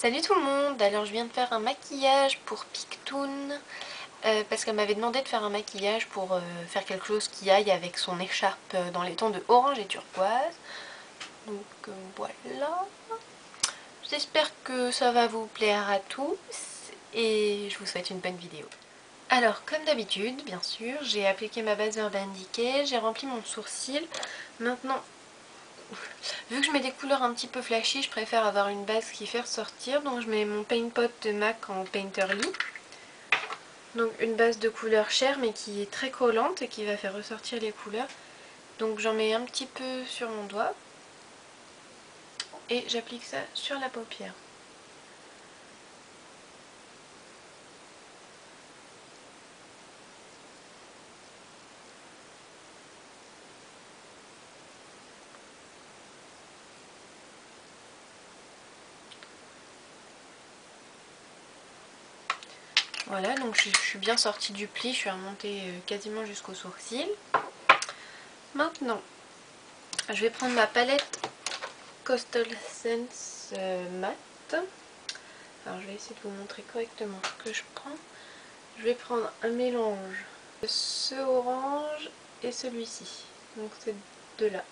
Salut tout le monde, alors je viens de faire un maquillage pour Pictoon parce qu'elle m'avait demandé de faire un maquillage pour faire quelque chose qui aille avec son écharpe dans les tons de orange et turquoise. Donc voilà, j'espère que ça va vous plaire à tous et je vous souhaite une bonne vidéo. Alors comme d'habitude, bien sûr, j'ai appliqué ma base Urban Decay, j'ai rempli mon sourcil. Maintenant, vu que je mets des couleurs un petit peu flashy, je préfère avoir une base qui fait ressortir. Donc je mets mon Paint Pot de MAC en Painterly. Donc une base de couleur chère mais qui est très collante et qui va faire ressortir les couleurs. Donc j'en mets un petit peu sur mon doigt. Et j'applique ça sur la paupière. Voilà, donc je suis bien sortie du pli, je suis remontée quasiment jusqu'au sourcil. Maintenant, je vais prendre ma palette Coastal Scents Matte. Alors je vais essayer de vous montrer correctement ce que je prends. Je vais prendre un mélange de ce orange et celui-ci. Donc ces deux-là.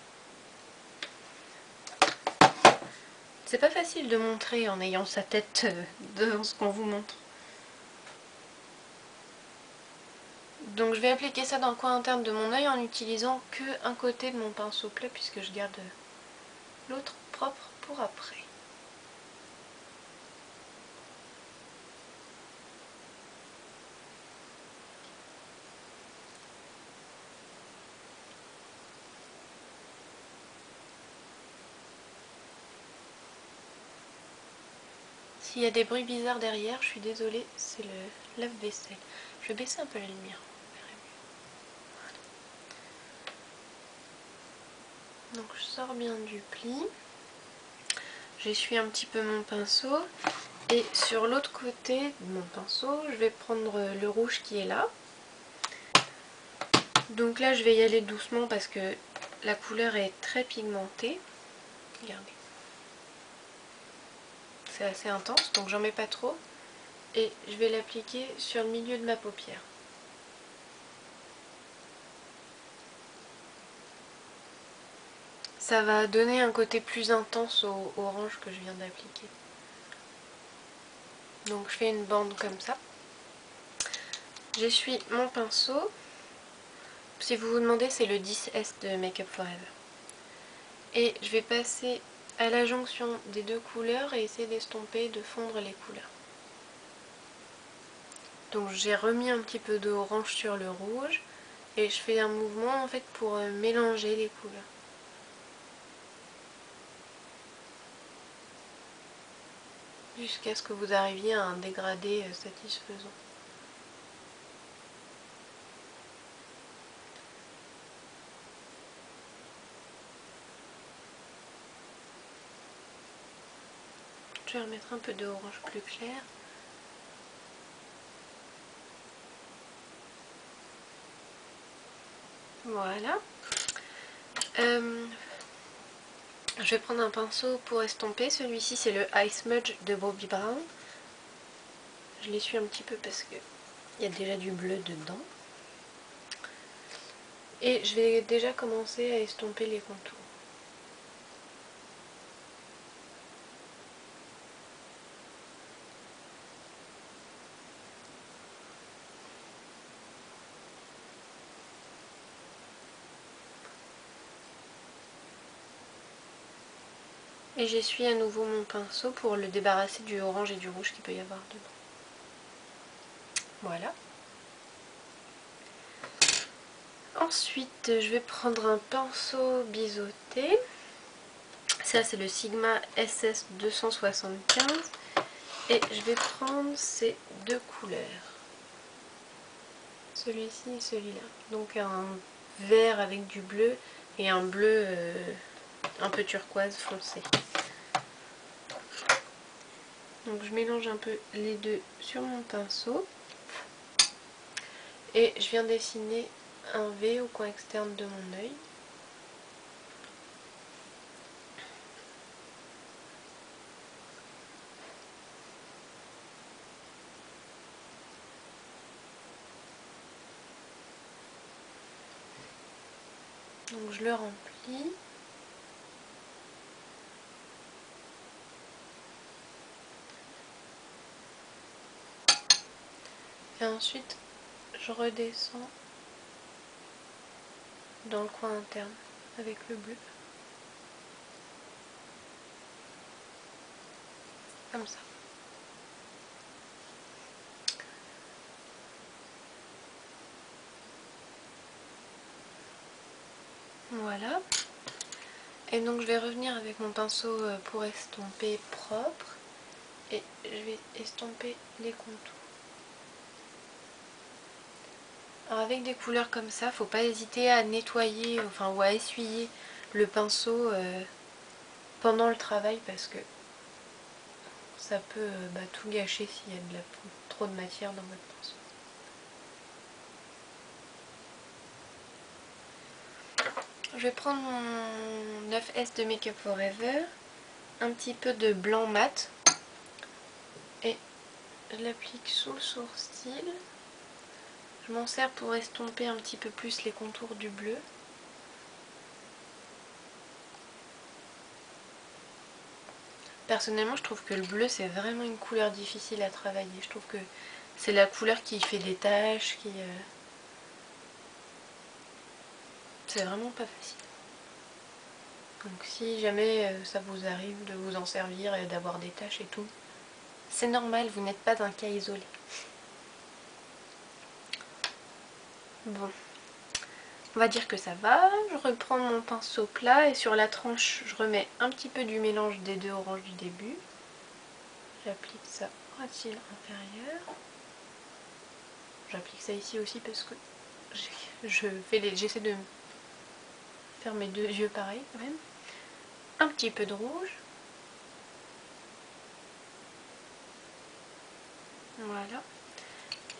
C'est pas facile de montrer en ayant sa tête devant ce qu'on vous montre. Donc je vais appliquer ça dans le coin interne de mon œil en utilisant que un côté de mon pinceau plat puisque je garde l'autre propre pour après. S'il y a des bruits bizarres derrière, je suis désolée, c'est le lave-vaisselle. Je vais baisser un peu la lumière. Donc je sors bien du pli. J'essuie un petit peu mon pinceau. Et sur l'autre côté de mon pinceau, je vais prendre le rouge qui est là. Donc là, je vais y aller doucement parce que la couleur est très pigmentée. Regardez. C'est assez intense, donc j'en mets pas trop. Et je vais l'appliquer sur le milieu de ma paupière. Ça va donner un côté plus intense au orange que je viens d'appliquer. Donc je fais une bande comme ça. J'essuie mon pinceau. Si vous vous demandez, c'est le 10S de Make Up For Ever. Et je vais passer à la jonction des deux couleurs et essayer d'estomper, de fondre les couleurs. Donc j'ai remis un petit peu d'orange sur le rouge et je fais un mouvement en fait pour mélanger les couleurs. Jusqu'à ce que vous arriviez à un dégradé satisfaisant. Je vais remettre un peu d'orange plus clair. Voilà. Je vais prendre un pinceau pour estomper. Celui-ci c'est le Ice Smudge de Bobbi Brown. Je l'essuie un petit peu parce qu'il y a déjà du bleu dedans. Et je vais déjà commencer à estomper les contours. Et j'essuie à nouveau mon pinceau pour le débarrasser du orange et du rouge qu'il peut y avoir dedans. Voilà. Ensuite, je vais prendre un pinceau biseauté. Ça, c'est le Sigma SS 275. Et je vais prendre ces deux couleurs. Celui-ci et celui-là. Donc un vert avec du bleu et un bleu un peu turquoise foncé. Donc je mélange un peu les deux sur mon pinceau. Et je viens dessiner un V au coin externe de mon œil. Donc je le remplis. Et ensuite je redescends dans le coin interne avec le bleu. Comme ça. Voilà. Et donc je vais revenir avec mon pinceau pour estomper propre. Et je vais estomper les contours. Alors avec des couleurs comme ça, faut pas hésiter à nettoyer, enfin ou à essuyer le pinceau pendant le travail parce que ça peut tout gâcher s'il y a trop de matière dans votre pinceau. Je vais prendre mon 9S de Make Up Forever, un petit peu de blanc mat et je l'applique sous le sourcil. Je m'en sers pour estomper un petit peu plus les contours du bleu. Personnellement, je trouve que le bleu c'est vraiment une couleur difficile à travailler. Je trouve que c'est la couleur qui fait des taches, c'est vraiment pas facile. Donc si jamais ça vous arrive de vous en servir et d'avoir des taches et tout, c'est normal, vous n'êtes pas d'un cas isolé. Bon, on va dire que ça va. Je reprends mon pinceau plat et sur la tranche, je remets un petit peu du mélange des deux oranges du début. J'applique ça au cil inférieur. J'applique ça ici aussi parce que j'essaie de faire mes deux yeux pareils quand même. Un petit peu de rouge. Voilà.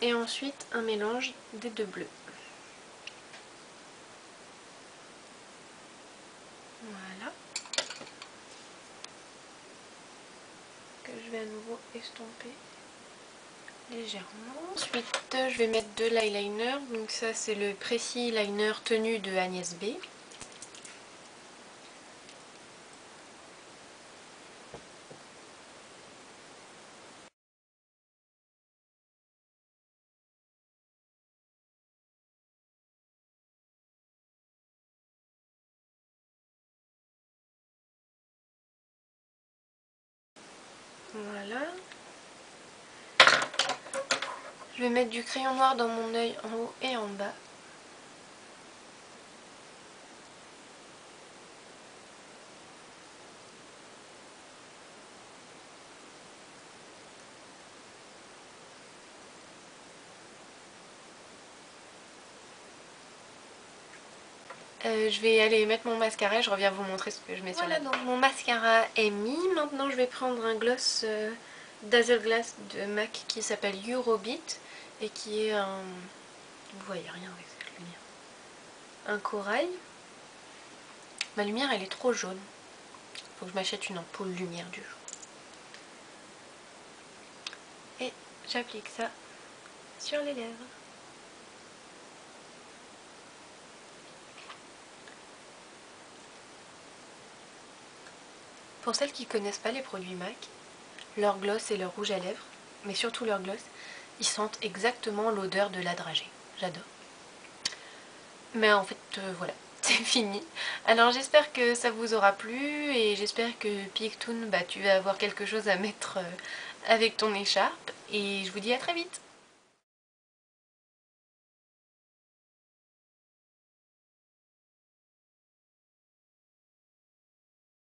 Et ensuite un mélange des deux bleus. Voilà. Que je vais à nouveau estomper légèrement. Ensuite je vais mettre de l'eyeliner. Donc ça c'est le Précis Liner Tenue de Agnès B. Voilà. Je vais mettre du crayon noir dans mon œil en haut et en bas. Je vais aller mettre mon mascara et je reviens vous montrer ce que je mets sur la. Voilà, donc mon mascara est mis. Maintenant je vais prendre un gloss Dazzle Glass de MAC qui s'appelle Eurobeat et qui est un... Vous voyez rien avec cette lumière. Un corail. Ma lumière elle est trop jaune. Faut que je m'achète une ampoule lumière du jour. Et j'applique ça sur les lèvres. Pour celles qui ne connaissent pas les produits MAC, leur gloss et leur rouge à lèvres, mais surtout leur gloss, ils sentent exactement l'odeur de la dragée. J'adore. Mais en fait, voilà, c'est fini. Alors j'espère que ça vous aura plu et j'espère que Pictoon, tu vas avoir quelque chose à mettre avec ton écharpe. Et je vous dis à très vite.